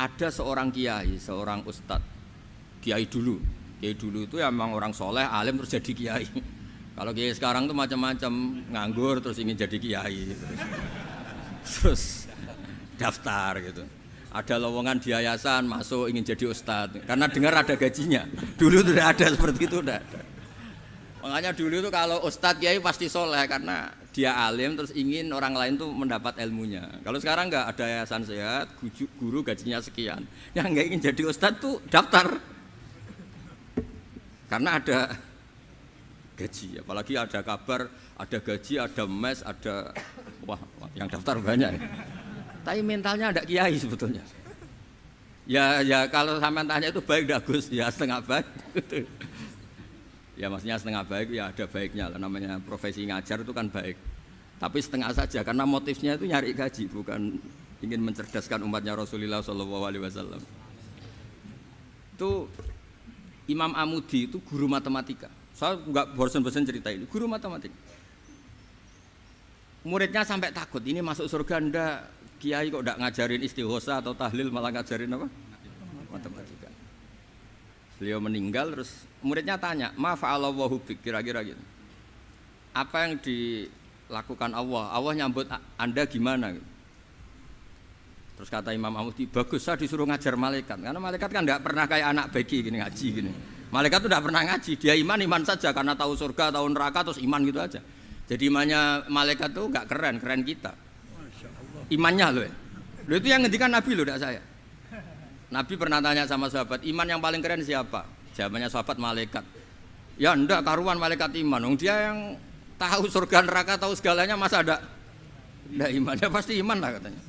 ada seorang kiai, seorang ustadz, kiai dulu. Kiai dulu itu emang orang soleh, alim terus jadi kiai. Kalau kiai sekarang tuh macam-macam, nganggur terus ingin jadi kiai, terus daftar gitu. Ada lowongan di yayasan masuk ingin jadi ustadz, karena dengar ada gajinya. Dulu tidak ada seperti itu, tidak ada. Makanya dulu itu kalau ustadz kiai pasti soleh karena dia alim terus ingin orang lain tuh mendapat ilmunya. Kalau sekarang nggak ada yayasan sehat, guru gajinya sekian. Yang nggak ingin jadi ustadz tuh daftar karena ada gaji. Apalagi ada kabar, ada gaji, ada mes, ada wah yang daftar banyak. Tapi mentalnya ada kiai sebetulnya. Ya kalau sampean tanya itu baik dah Gus, ya setengah baik. Ya maksudnya setengah baik ya ada baiknya lah, namanya profesi ngajar itu kan baik. Tapi setengah saja karena motifnya itu nyari gaji, bukan ingin mencerdaskan umatnya Rasulullah SAW. Itu Imam Amudi itu guru matematika. Saya nggak bosan-bosan cerita ini, guru matematika. Muridnya sampai takut, ini masuk surga ndak? Kiai kok ndak ngajarin istighosa atau tahlil, malah ngajarin apa? Matematika. Beliau meninggal terus muridnya tanya, "Ma fa'alallahu bik?" Kira-kira gitu. Apa yang dilakukan Allah? Allah nyambut Anda gimana? Terus kata Imam Amudi, "Bagus, saya disuruh ngajar malaikat." Karena malaikat kan enggak pernah kayak anak begi gini ngaji gini. Malaikat itu enggak pernah ngaji, dia iman saja karena tahu surga, tahu neraka terus iman gitu aja. Jadi imannya malaikat itu enggak keren kita. Imannya loh. Loh itu yang ngendikan Nabi loh, enggak saya. Nabi pernah tanya sama sahabat, iman yang paling keren siapa? Jawabannya sahabat malaikat. Ya enggak, karuan malaikat iman. Dia yang tahu surga neraka, tahu segalanya, masa ada enggak iman? Ya pasti iman lah katanya.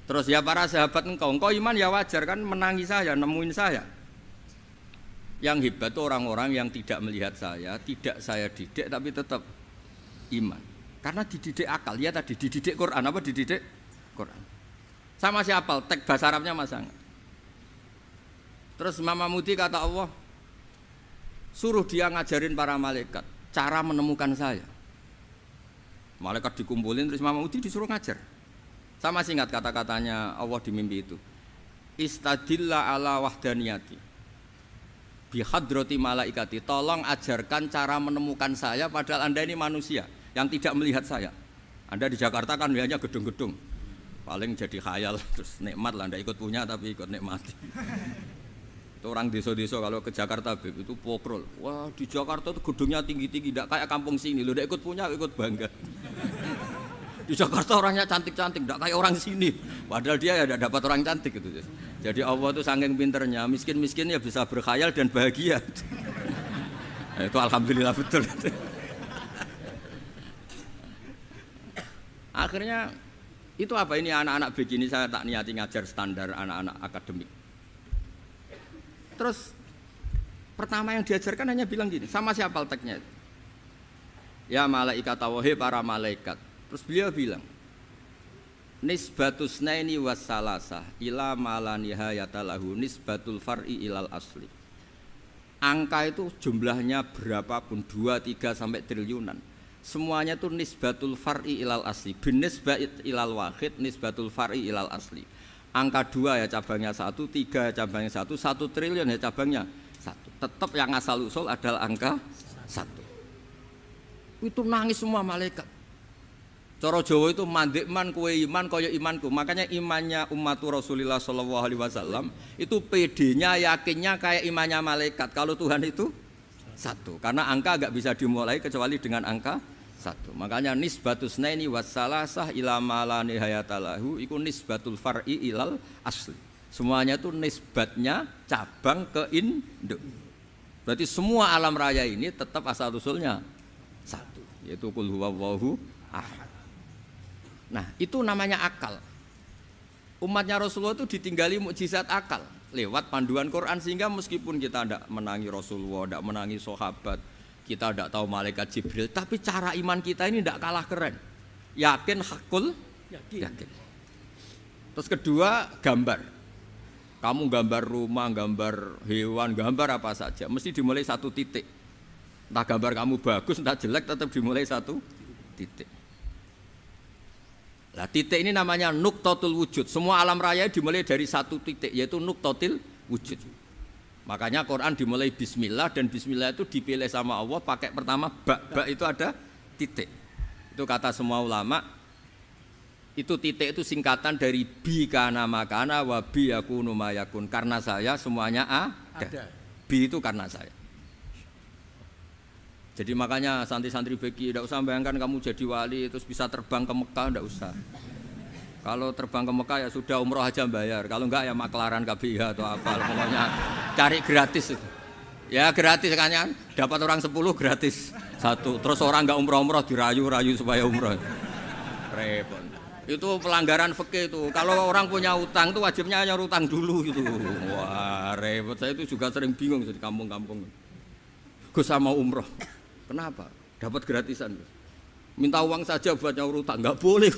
Terus ya para sahabat engkau iman ya wajar kan, menangi saya, nemuin saya. Yang hebat itu orang-orang yang tidak melihat saya, tidak saya didik tapi tetap iman. Karena dididik akal, ya tadi dididik Quran, apa dididik Quran. Sama siapa? Teks bahasa Arabnya masang. Terus Imam Amudi kata Allah, suruh dia ngajarin para malaikat cara menemukan saya. Malaikat dikumpulin terus Imam Amudi disuruh ngajar. Sama singkat kata-katanya Allah di mimpi itu. Istadilla ala wahdaniyati bihadrati malaikati. Tolong ajarkan cara menemukan saya padahal Anda ini manusia yang tidak melihat saya. Anda di Jakarta kan lihatnya gedung-gedung. Paling jadi khayal terus nikmat lah, Anda ikut punya tapi ikut nikmati. Itu orang desa-desa kalau ke Jakarta itu pokrol. Wah di Jakarta itu gedungnya tinggi-tinggi, tidak kayak kampung sini. Lo udah ikut punya, ikut bangga. Di Jakarta orangnya cantik-cantik, tidak kayak orang sini. Padahal dia ya dapat orang cantik gitu. Jadi Allah itu saking pinternya, miskin-miskin ya bisa berkhayal dan bahagia. Nah, itu alhamdulillah betul. Akhirnya itu apa ini anak-anak begini saya tak niati ngajar standar anak-anak akademik. Terus pertama yang diajarkan hanya bilang gini, sama siapa teknya? Ya malaikat wahi para malaikat. Terus beliau bilang, nisbatus naini wassalasah ila malanihayatalahu nisbatul far'i ilal asli. Angka itu jumlahnya berapapun 2, 3 sampai triliunan. Semuanya itu nisbatul far'i ilal asli. Bin nisbat ilal wahid nisbatul far'i ilal asli. Angka 2 ya cabangnya 1, 3 ya cabangnya 1, 1 triliun ya cabangnya 1. Tetap yang asal usul adalah angka 1. Itu nangis semua malaikat. Cara Jawa itu mandekman kowe iman kaya imanku. Makanya imannya ummatu Rasulullah SAW itu PD-nya yakinnya kayak imannya malaikat. Kalau Tuhan itu 1. Karena angka enggak bisa dimulai kecuali dengan angka 1. Makanya nisbatus naini wassalasah ila ma la nihayatalahu iku nisbatul far'i ilal asli. Semuanya itu nisbatnya cabang ke induk. Berarti semua alam raya ini tetap asal usulnya 1, yaitu qul huwallahu ahad. Nah, itu namanya akal. Umatnya Rasulullah itu ditinggali mukjizat akal lewat panduan Quran sehingga meskipun kita tidak menangi Rasulullah, tidak menangi sahabat, kita tidak tahu malaikat Jibril, tapi cara iman kita ini tidak kalah keren. Yakin hakul yakin. Terus kedua, gambar. Kamu gambar rumah, gambar hewan, gambar apa saja, mesti dimulai 1 titik. Entah gambar kamu bagus, entah jelek, tetap dimulai 1 titik. Lah titik ini namanya nuqtatul wujud. Semua alam raya dimulai dari satu titik, yaitu nuqtatil wujud. Makanya Quran dimulai bismillah, dan bismillah itu dipilih sama Allah pakai pertama ba itu ada titik. Itu kata semua ulama. Itu titik itu singkatan dari bi kana makana wa bi yakunu mayakun. Karena saya semuanya ada. Bi itu karena saya. Jadi makanya santri-santri beki tidak usah bayangkan kamu jadi wali terus bisa terbang ke Mekah, tidak usah. Kalau terbang ke Mekah ya sudah umroh aja bayar. Kalau enggak ya maklaran KBIH atau apa, pokoknya cari gratis itu. Ya gratis kan, dapat orang 10 gratis satu. Terus orang enggak umroh-umroh dirayu-rayu supaya umroh. Repot. Itu pelanggaran fikih itu. Kalau orang punya utang itu wajibnya hanya utang dulu gitu. Wah repot. Saya itu juga sering bingung di kampung-kampung. Gus sama umroh. Kenapa? Dapat gratisan. Minta uang saja buat nyaur utang, nggak boleh.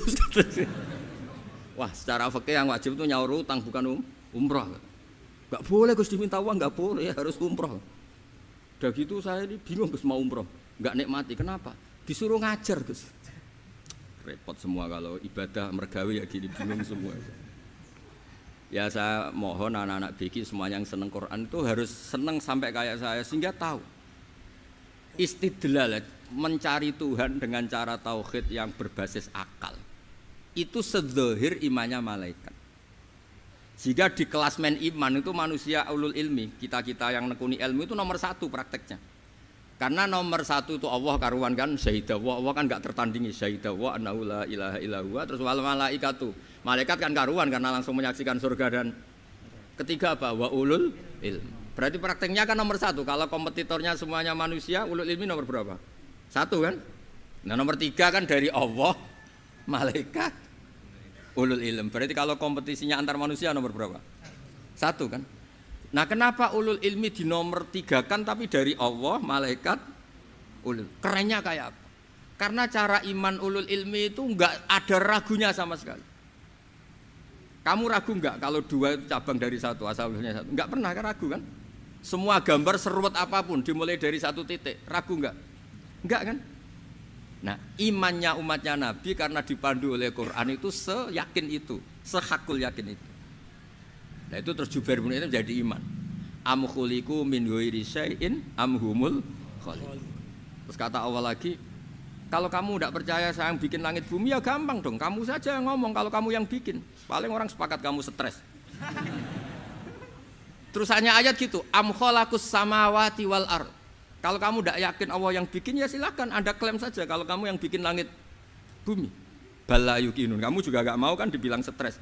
Wah, secara fikih yang wajib itu nyaur utang bukan umroh. Nggak boleh Gus diminta uang, nggak boleh, harus umroh. Udah gitu saya ini bingung Gus mau umroh, nggak nikmati. Kenapa? Disuruh ngajar Gus. Repot semua kalau ibadah mergawi ya gini, bingung semua. Ya saya mohon anak-anak BK semuanya yang seneng Quran itu harus seneng sampai kayak saya sehingga tahu. Istidlal, mencari Tuhan dengan cara tauhid yang berbasis akal itu sedzahir imannya malaikat. Jika di klasmen iman itu manusia ulul ilmi, kita-kita yang nekuni ilmu itu nomor 1 prakteknya. Karena nomor 1 itu Allah karuan kan, syahidah Allah kan gak tertandingi, syahidah wa annahu la ilaha illallah. Terus wal malaikatu, malaikat kan karuan karena langsung menyaksikan surga. Dan ketiga apa? Wa ulul ilmi. Berarti prakteknya kan nomor 1. Kalau kompetitornya semuanya manusia, ulul ilmi nomor berapa? 1 kan? Nah nomor 3 kan dari Allah, malaikat, ulul ilmi. Berarti kalau kompetisinya antar manusia nomor berapa? 1 kan? Nah kenapa ulul ilmi di nomor 3 kan tapi dari Allah, malaikat, ulul? Kerennya kayak apa? Karena cara iman ulul ilmi itu enggak ada ragunya sama sekali. Kamu ragu enggak kalau 2 itu cabang dari 1, asal-usulnya 1? Enggak pernah kan ragu kan? Semua gambar seruat apapun dimulai dari 1 titik, ragu enggak? Enggak kan? Nah, imannya umatnya Nabi karena dipandu oleh Quran itu seyakin itu, sehakul yakin itu. Nah, itu terus Jubair bin itu menjadi iman. Am khuliqu min ghairi syai'in am humul khaliq. Terus kata Allah lagi, kalau kamu tidak percaya saya yang bikin langit bumi ya gampang dong, kamu saja yang ngomong kalau kamu yang bikin. Paling orang sepakat kamu stres. Terus hanya ayat gitu, am khalaqus samawati wal ard. Kalau kamu tidak yakin Allah yang bikin ya silakan Anda klaim saja kalau kamu yang bikin langit bumi. Bala yuqinun. Kamu juga enggak mau kan dibilang stres.